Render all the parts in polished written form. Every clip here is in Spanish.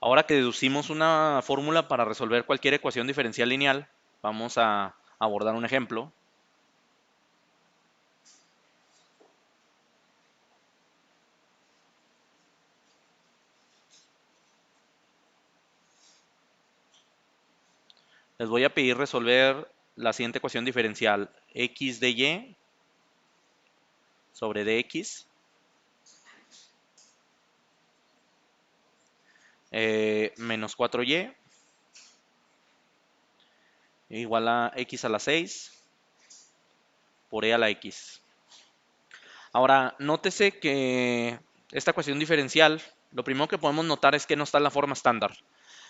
Ahora que deducimos una fórmula para resolver cualquier ecuación diferencial lineal, vamos a abordar un ejemplo. Les voy a pedir resolver la siguiente ecuación diferencial: x de y sobre dx menos 4y igual a x a la 6 por e a la x. Ahora, nótese que esta ecuación diferencial, lo primero que podemos notar es que no está en la forma estándar.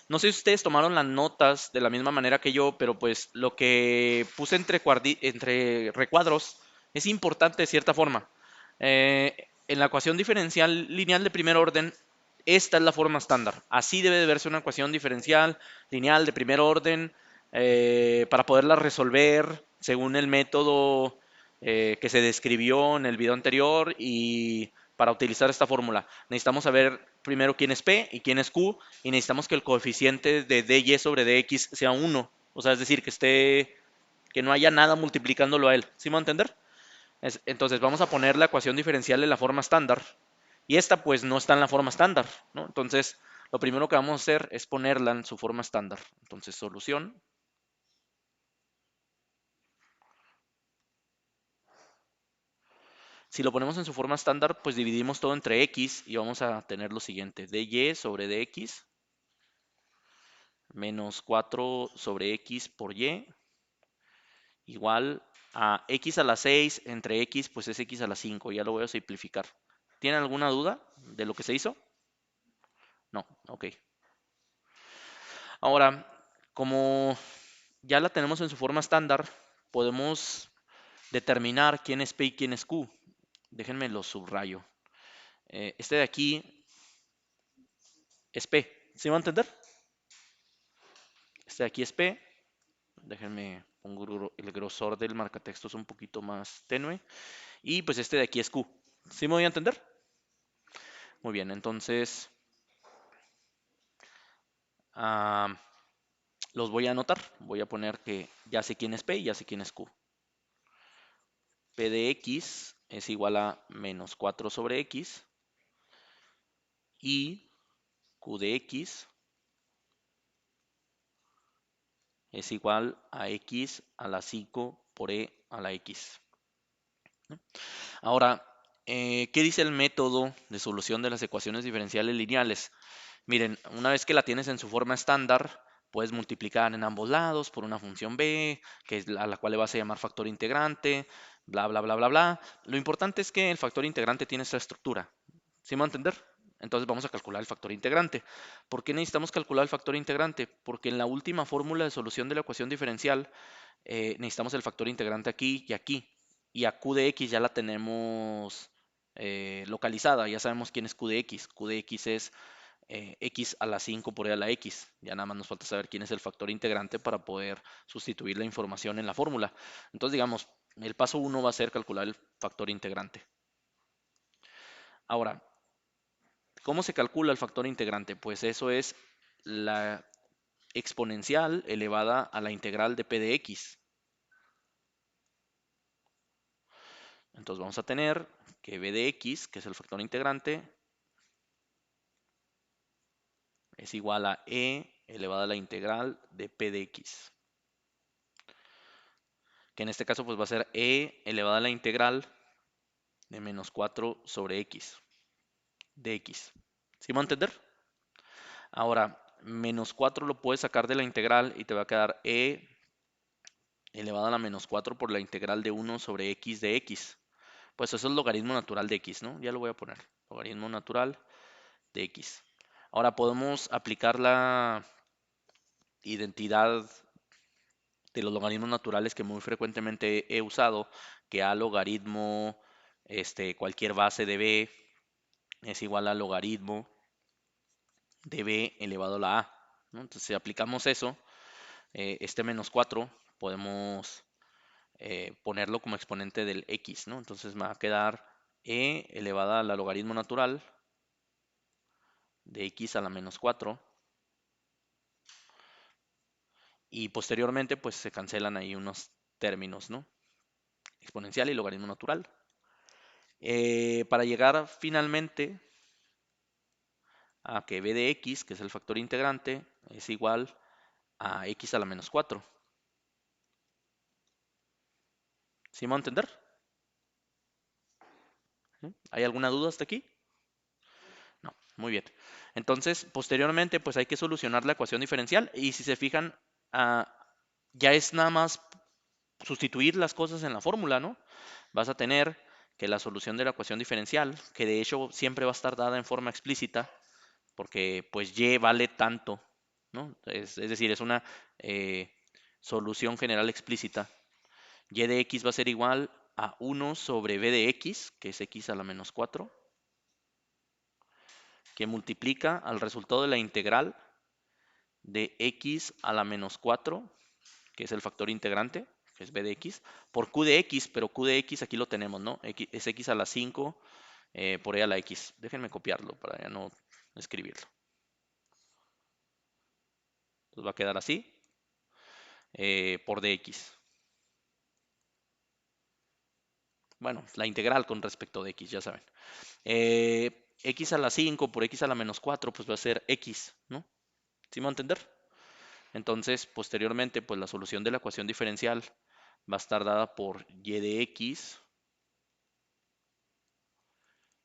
No sé si ustedes tomaron las notas de la misma manera que yo, pero pues lo que puse entre recuadros es importante de cierta forma. En la ecuación diferencial lineal de primer orden, esta es la forma estándar. Así debe de verse una ecuación diferencial lineal de primer orden para poderla resolver según el método que se describió en el video anterior y para utilizar esta fórmula. Necesitamos saber primero quién es P y quién es Q y necesitamos que el coeficiente de dy sobre dx sea 1. O sea, es decir, que no haya nada multiplicándolo a él. ¿Sí me va a entender? Entonces vamos a poner la ecuación diferencial en la forma estándar y esta pues no está en la forma estándar, ¿no? Entonces lo primero que vamos a hacer es ponerla en su forma estándar. Entonces solución. Si lo ponemos en su forma estándar, pues dividimos todo entre x y vamos a tener lo siguiente: dy sobre dx menos 4 sobre x por y igual a x a la 6 entre x, pues es x a la 5. Ya lo voy a simplificar. ¿Tienen alguna duda de lo que se hizo? No, ok. Ahora, como ya la tenemos en su forma estándar, podemos determinar quién es P y quién es Q. Déjenme lo subrayo. Este de aquí es P. ¿Sí va a entender? Este de aquí es P. Déjenme pongo el grosor del marcatextos un poquito más tenue. Y pues este de aquí es Q. ¿Sí me voy a entender? Muy bien, entonces ah, los voy a anotar. Voy a poner que ya sé quién es P y ya sé quién es Q. P de x es igual a menos 4 sobre x y Q de x es igual a x a la 5 por e a la x. Ahora, ¿qué dice el método de solución de las ecuaciones diferenciales lineales? Miren, una vez que la tienes en su forma estándar, puedes multiplicar en ambos lados por una función b, que es a la cual le vas a llamar factor integrante, bla, bla, bla, bla, bla. Lo importante es que el factor integrante tiene esta estructura. ¿Sí me va a entender? Entonces vamos a calcular el factor integrante. ¿Por qué necesitamos calcular el factor integrante? Porque en la última fórmula de solución de la ecuación diferencial necesitamos el factor integrante aquí y aquí. Y a Q de X ya la tenemos localizada, ya sabemos quién es Q de X. Q de X es x a la 5 por e a la x. Ya nada más nos falta saber quién es el factor integrante para poder sustituir la información en la fórmula. Entonces, digamos, el paso 1 va a ser calcular el factor integrante. Ahora, ¿cómo se calcula el factor integrante? Pues eso es la exponencial elevada a la integral de p de x. Entonces vamos a tener que b de x, que es el factor integrante, es igual a e elevada a la integral de p de x. Que en este caso pues va a ser e elevada a la integral de menos 4 sobre x de x. ¿Sí me va a entender? Ahora, menos 4 lo puedes sacar de la integral y te va a quedar e elevada a la menos 4 por la integral de 1 sobre x de x. Pues eso es el logaritmo natural de x, ¿no? Ya lo voy a poner. Logaritmo natural de x. Ahora podemos aplicar la identidad de los logaritmos naturales que muy frecuentemente he usado, que a logaritmo cualquier base de b es igual al logaritmo de b elevado a la a, ¿no? Entonces, si aplicamos eso, este menos 4 podemos ponerlo como exponente del x, ¿no? Entonces me va a quedar e elevada a la logaritmo natural de x a la menos 4 y posteriormente pues se cancelan ahí unos términos, ¿no? Exponencial y logaritmo natural. Para llegar finalmente a que b de x, que es el factor integrante, es igual a x a la menos 4. ¿Sí me va a entender? ¿Sí? ¿Hay alguna duda hasta aquí? No, muy bien. Entonces, posteriormente, pues hay que solucionar la ecuación diferencial y si se fijan, ah, ya es nada más sustituir las cosas en la fórmula, ¿no? Vas a tener que la solución de la ecuación diferencial, que de hecho siempre va a estar dada en forma explícita, porque pues y vale tanto, ¿no? Es decir, es una eh, solución general explícita. Y de x va a ser igual a 1 sobre b de x, que es x a la menos 4, que multiplica al resultado de la integral de x a la menos 4, que es el factor integrante, que es b de x, por q de x, pero q de x aquí lo tenemos, ¿no? Es x a la 5 por e a la x. Déjenme copiarlo para ya no escribirlo. Entonces va a quedar así, por dx. Bueno, la integral con respecto de x, ya saben. X a la 5 por x a la menos 4, pues va a ser x, ¿no? ¿Sí me va a entender? Entonces, posteriormente, pues la solución de la ecuación diferencial va a estar dada por y de x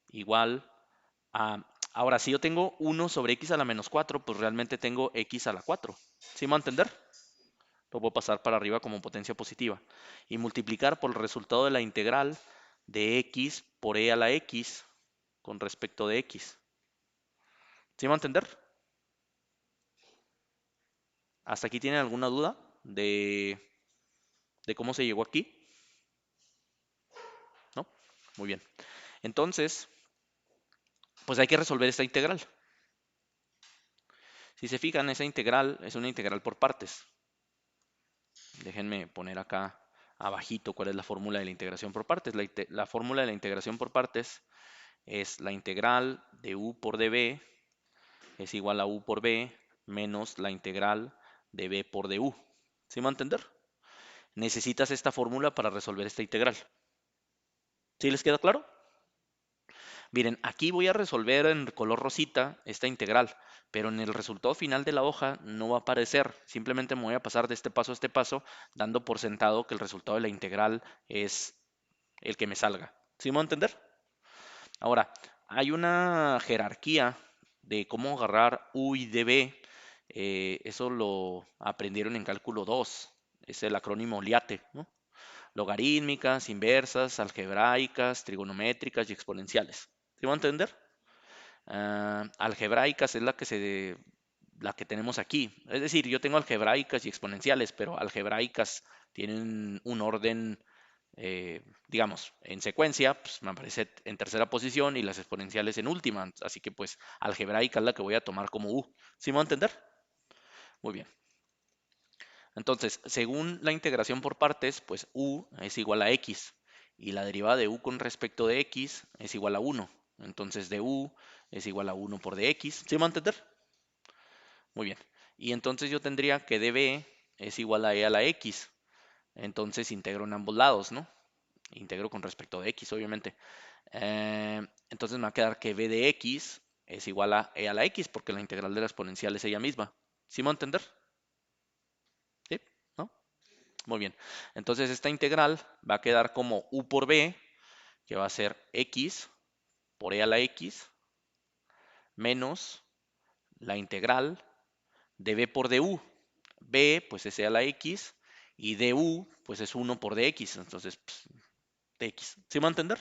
igual a... Ahora, si yo tengo 1 sobre x a la menos 4, pues realmente tengo x a la 4. ¿Sí me va a entender? Lo puedo pasar para arriba como potencia positiva. Y multiplicar por el resultado de la integral de x por e a la x con respecto de x. ¿Sí me va a entender? ¿Hasta aquí tienen alguna duda de cómo se llegó aquí? ¿No? Muy bien. Entonces, pues hay que resolver esta integral. Si se fijan, esa integral es una integral por partes. Déjenme poner acá abajito cuál es la fórmula de la integración por partes. La fórmula de la integración por partes es la integral de u por db es igual a u por b menos la integral de b por du. ¿Sí me va a entender? Necesitas esta fórmula para resolver esta integral. ¿Sí les queda claro? Miren, aquí voy a resolver en color rosita esta integral, pero en el resultado final de la hoja no va a aparecer. Simplemente me voy a pasar de este paso a este paso, dando por sentado que el resultado de la integral es el que me salga. ¿Sí me va a entender? Ahora, hay una jerarquía de cómo agarrar U y DB. Eso lo aprendieron en cálculo 2. Es el acrónimo LIATE, ¿no? Logarítmicas, inversas, algebraicas, trigonométricas y exponenciales. ¿Sí van a entender? Algebraicas es la que tenemos aquí. Es decir, yo tengo algebraicas y exponenciales, pero algebraicas tienen un orden, digamos, en secuencia, pues me aparece en tercera posición y las exponenciales en última. Así que pues algebraica es la que voy a tomar como U. ¿Sí me va a entender? Muy bien. Entonces, según la integración por partes, pues u es igual a x y la derivada de u con respecto de x es igual a 1. Entonces, de u es igual a 1 por dx. ¿Sí me va a entender? Muy bien. Y entonces yo tendría que db es igual a e a la x. Entonces integro en ambos lados, ¿no? Integro con respecto de x, obviamente. Entonces me va a quedar que b de x es igual a e a la x porque la integral de la exponencial es ella misma. ¿Sí me va a entender? ¿Sí? ¿No? Muy bien. Entonces esta integral va a quedar como u por b, que va a ser x por e a la x, menos la integral de b por du. B, pues es e a la x, y du, pues es 1 por dx. Entonces, pues, dx. ¿Sí me va a entender?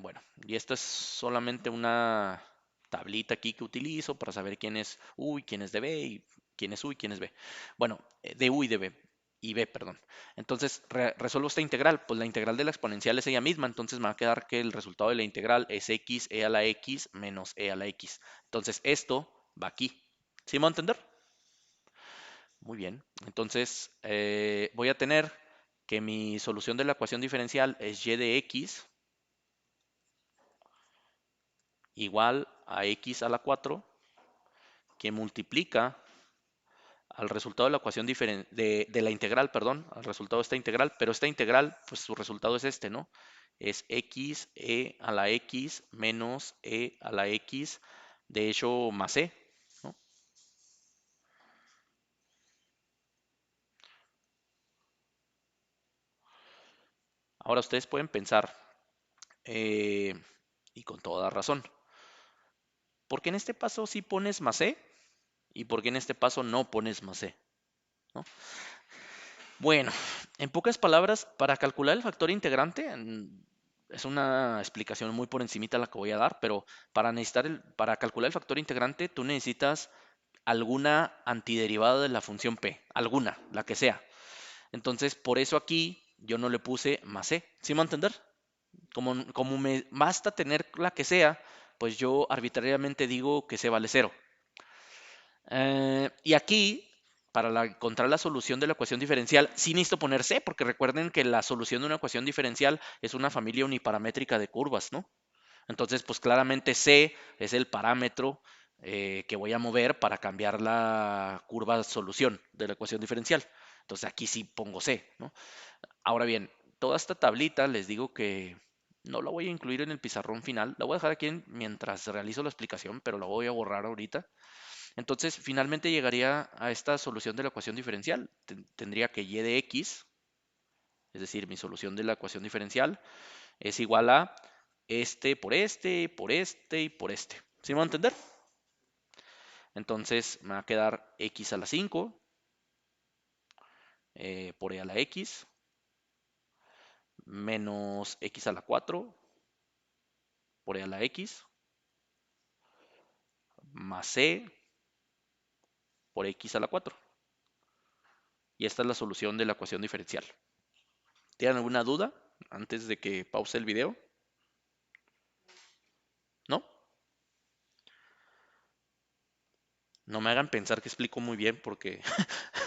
Bueno, y esta es solamente una tablita aquí que utilizo para saber quién es u y quién es db y quién es u y quién es b. Bueno, de u y de b. Y b, perdón. Entonces, resuelvo esta integral. Pues la integral de la exponencial es ella misma. Entonces me va a quedar que el resultado de la integral es x e a la x menos e a la x. Entonces esto va aquí. ¿Sí me va a entender? Muy bien. Entonces voy a tener que mi solución de la ecuación diferencial es y de x igual a x a la 4 que multiplica al resultado de la ecuación de la integral, perdón, al resultado de esta integral, pero esta integral, pues su resultado es este, ¿no? Es x e a la x menos e a la x, de hecho, más e, ¿no? Ahora ustedes pueden pensar, eh, y con toda razón, ¿por qué en este paso sí pones más e y por qué en este paso no pones más e? ¿No? Bueno, en pocas palabras, para calcular el factor integrante, es una explicación muy por encimita la que voy a dar, pero para calcular el factor integrante, tú necesitas alguna antiderivada de la función p, alguna, la que sea. Entonces, por eso aquí yo no le puse más c. ¿Sí me va a entender? Como me basta tener la que sea, pues yo arbitrariamente digo que c vale cero. Y aquí, para encontrar la solución de la ecuación diferencial, sí necesito poner C, porque recuerden que la solución de una ecuación diferencial es una familia uniparamétrica de curvas, ¿no? Entonces, pues claramente C es el parámetro que voy a mover para cambiar la curva solución de la ecuación diferencial. Entonces aquí sí pongo C, ¿no? Ahora bien, toda esta tablita les digo que no la voy a incluir en el pizarrón final, la voy a dejar aquí mientras realizo la explicación, pero la voy a borrar ahorita. Entonces, finalmente llegaría a esta solución de la ecuación diferencial. Tendría que y de x, es decir, mi solución de la ecuación diferencial, es igual a este por este, por este y por este. ¿Sí me va a entender? Entonces, me va a quedar x a la 5 por e a la x, menos x a la 4 por e a la x, más c por x a la 4. Y esta es la solución de la ecuación diferencial. ¿Tienen alguna duda antes de que pause el video? ¿No? No me hagan pensar que explico muy bien porque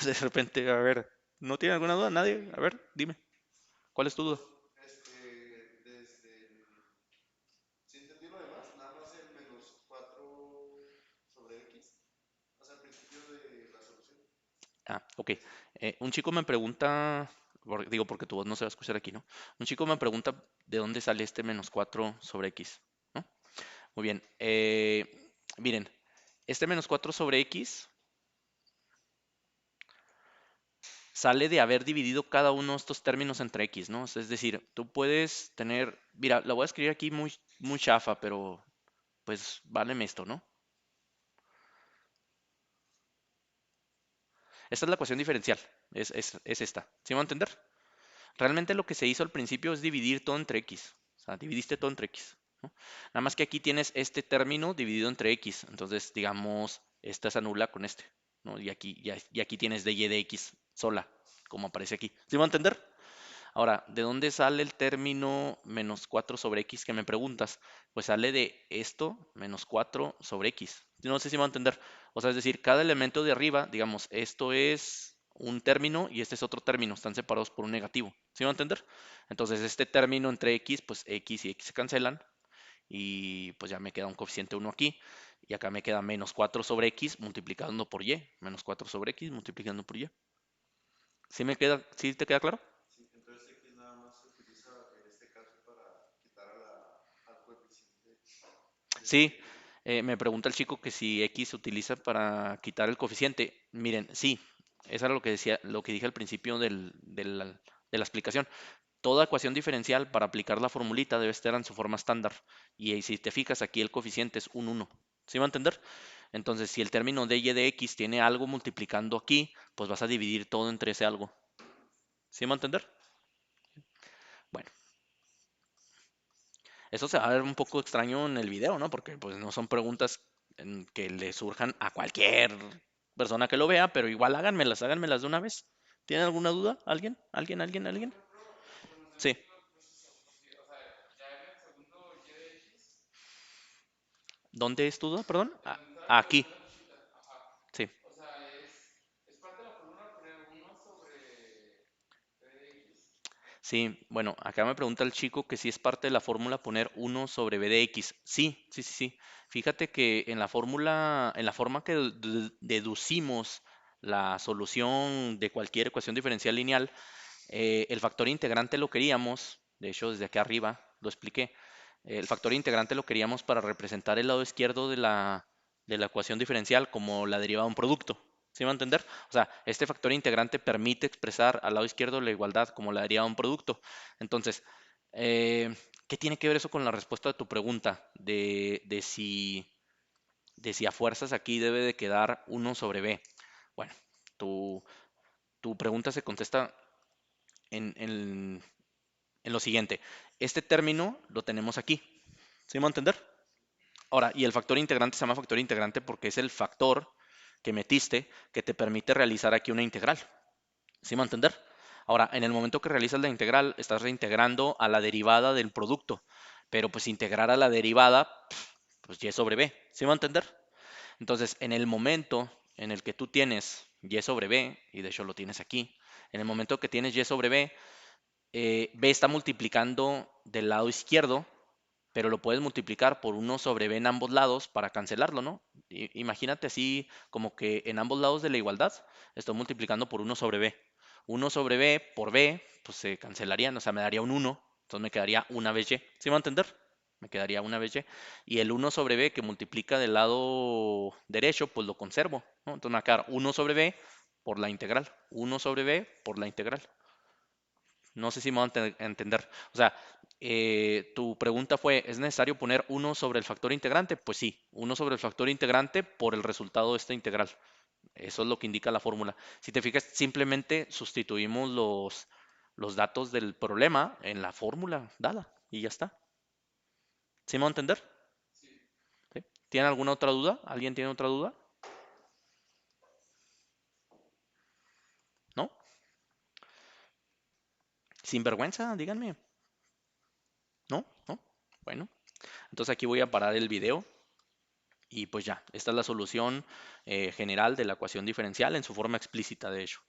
de repente, a ver, ¿no tiene alguna duda? ¿Nadie? A ver, dime, ¿cuál es tu duda? Ah, ok. Un chico me pregunta, digo porque tu voz no se va a escuchar aquí, ¿no? Un chico me pregunta de dónde sale este menos 4 sobre x, ¿no? Muy bien. Miren, este menos 4 sobre x sale de haber dividido cada uno de estos términos entre x, ¿no? Es decir, tú puedes tener, mira, la voy a escribir aquí muy, muy chafa, pero pues váleme esto, ¿no? Esta es la ecuación diferencial, es esta, ¿sí me va a entender? Realmente lo que se hizo al principio es dividir todo entre x, o sea, dividiste todo entre x, ¿no? Nada más que aquí tienes este término dividido entre x, entonces digamos, esta se anula con este, ¿no? Y aquí tienes dy de x sola, como aparece aquí, ¿sí me va a entender? Ahora, ¿de dónde sale el término menos 4 sobre x que me preguntas? Pues sale de esto, menos 4 sobre x. No sé si me va a entender. O sea, es decir, cada elemento de arriba, digamos, esto es un término y este es otro término, están separados por un negativo. ¿Sí me va a entender? Entonces, este término entre x, pues x y x se cancelan y pues ya me queda un coeficiente 1 aquí. Y acá me queda menos 4 sobre x multiplicando por y. Menos 4 sobre x multiplicando por y. ¿Sí te queda claro? Sí, me pregunta el chico que si X se utiliza para quitar el coeficiente. Miren, sí, eso era lo que decía, lo que dije al principio de la explicación. Toda ecuación diferencial para aplicar la formulita debe estar en su forma estándar. Y si te fijas, aquí el coeficiente es un 1. ¿Sí va a entender? Entonces, si el término de y de x tiene algo multiplicando aquí, pues vas a dividir todo entre ese algo. ¿Sí va a entender? Bueno, eso se va a ver un poco extraño en el video, ¿no? Porque pues no son preguntas que le surjan a cualquier persona que lo vea, pero igual háganmelas de una vez. ¿Tienen alguna duda? ¿Alguien? ¿Alguien? ¿Alguien? ¿Alguien? Sí. ¿Dónde es tu duda? Perdón. Aquí. Sí. Sí, bueno, acá me pregunta el chico que si es parte de la fórmula poner 1 sobre b de x. Sí, sí. Fíjate que en la fórmula, en la forma que deducimos la solución de cualquier ecuación diferencial lineal, el factor integrante lo queríamos, de hecho desde acá arriba lo expliqué, el factor integrante lo queríamos para representar el lado izquierdo de la ecuación diferencial como la derivada de un producto. ¿Sí me va a entender? O sea, este factor integrante permite expresar al lado izquierdo la igualdad como la derivada de un producto. Entonces, eh, ¿qué tiene que ver eso con la respuesta de tu pregunta? De si a fuerzas aquí debe de quedar uno sobre b. Bueno, tu, tu pregunta se contesta en en lo siguiente. Este término lo tenemos aquí. ¿Sí me va a entender? Ahora, y el factor integrante se llama factor integrante porque es el factor que metiste que te permite realizar aquí una integral. ¿Sí me va a entender? Ahora, en el momento que realizas la integral, estás reintegrando a la derivada del producto. Pero pues integrar a la derivada, pues y sobre b. ¿Sí me va a entender? Entonces, en el momento en el que tú tienes y sobre b, y de hecho lo tienes aquí, en el momento que tienes y sobre b, b está multiplicando del lado izquierdo, pero lo puedes multiplicar por uno sobre b en ambos lados para cancelarlo, ¿no? Imagínate así como que en ambos lados de la igualdad estoy multiplicando por uno sobre b. Uno sobre b por b, pues se cancelarían, o sea, me daría un uno, entonces me quedaría una vez y. ¿Sí me va a entender? Me quedaría una vez y. Y el uno sobre b que multiplica del lado derecho, pues lo conservo, ¿no? Entonces me va a quedar uno sobre b por la integral. Uno sobre b por la integral. No sé si me van a entender. O sea, tu pregunta fue, ¿es necesario poner uno sobre el factor integrante? Pues sí, uno sobre el factor integrante por el resultado de esta integral. Eso es lo que indica la fórmula. Si te fijas, simplemente sustituimos los datos del problema en la fórmula dada y ya está. ¿Sí me va a entender? ¿Sí? ¿Tiene alguna otra duda? ¿Alguien tiene otra duda? ¿No? Sin vergüenza, díganme. ¿No? ¿No? Bueno, entonces aquí voy a parar el video. Y pues ya, esta es la solución general de la ecuación diferencial en su forma explícita, de hecho.